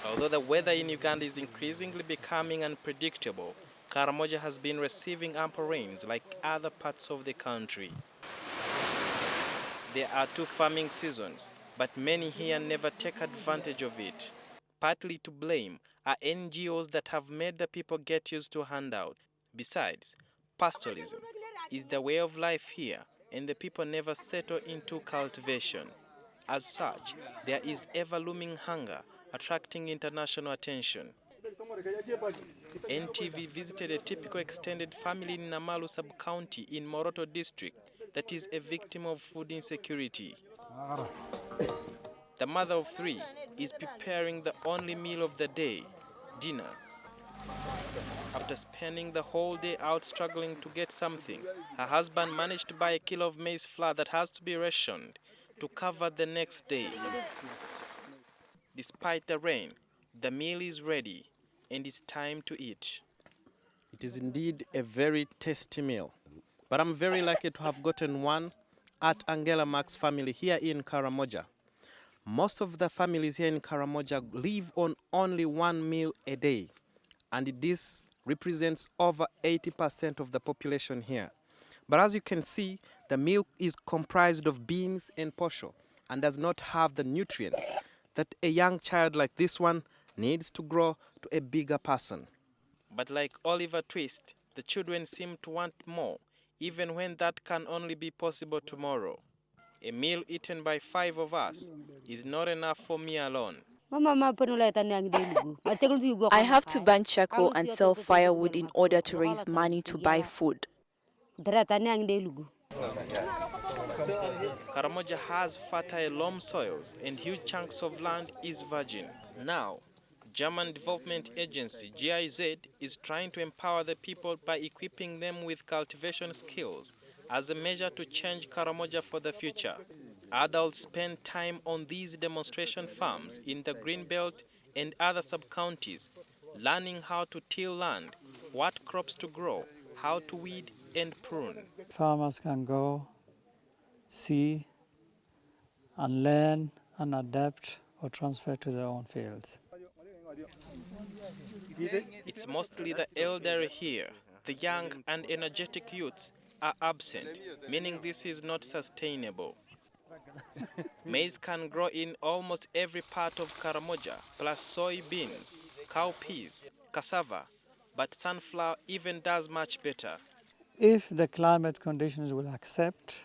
Although the weather in Uganda is increasingly becoming unpredictable, Karamoja has been receiving ample rains like other parts of the country. There are 2 farming seasons, but many here never take advantage of it. Partly to blame are NGOs that have made the people get used to handout. Besides, pastoralism is the way of life here, and the people never settle into cultivation. As such, there is ever-looming hunger, attracting international attention. NTV visited a typical extended family in Namalu sub-county in Moroto district that is a victim of food insecurity. The mother of 3 is preparing the only meal of the day, dinner. After spending the whole day out struggling to get something, her husband managed to buy a kilo of maize flour that has to be rationed to cover the next day. Despite the rain, the meal is ready and it's time to eat. It is indeed a very tasty meal, but I'm very lucky to have gotten one at Angela Mark's family here in Karamoja. Most of the families here in Karamoja live on only one meal a day, and this represents over 80% of the population here. But as you can see, the meal is comprised of beans and posho and does not have the nutrients that a young child like this one needs to grow to a bigger person. But like Oliver Twist, the children seem to want more, even when that can only be possible tomorrow. A meal eaten by 5 of us is not enough for me alone. I have to burn charcoal and sell firewood in order to raise money to buy food. Karamoja has fertile loam soils and huge chunks of land is virgin. Now, German Development Agency GIZ is trying to empower the people by equipping them with cultivation skills as a measure to change Karamoja for the future. Adults spend time on these demonstration farms in the Greenbelt and other sub-counties, learning how to till land, what crops to grow, how to weed and prune. Farmers can go, see, and learn and adapt or transfer to their own fields. It's mostly the elderly here. The young and energetic youths are absent, meaning this is not sustainable. Maize can grow in almost every part of Karamoja, plus soybeans, cowpeas, cassava, but sunflower even does much better. If the climate conditions will accept,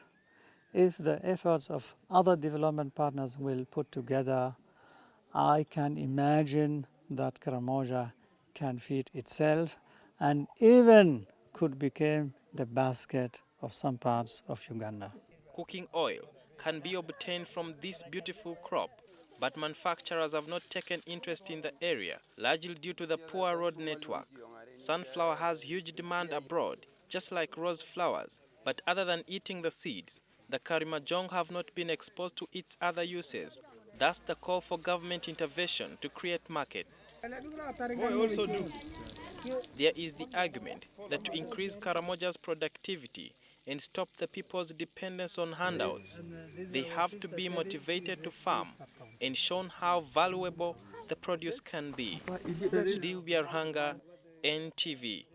if the efforts of other development partners will put together, I can imagine that Karamoja can feed itself and even could become the basket of some parts of Uganda. Cooking oil can be obtained from this beautiful crop, but manufacturers have not taken interest in the area, largely due to the poor road network. Sunflower has huge demand abroad, just like rose flowers, but other than eating the seeds, the Karimojong have not been exposed to its other uses. Thus the call for government intervention to create market. There is the argument that to increase Karamoja's productivity and stop the people's dependence on handouts, they have to be motivated to farm and shown how valuable the produce can be. Sudil Biarhanga, NTV.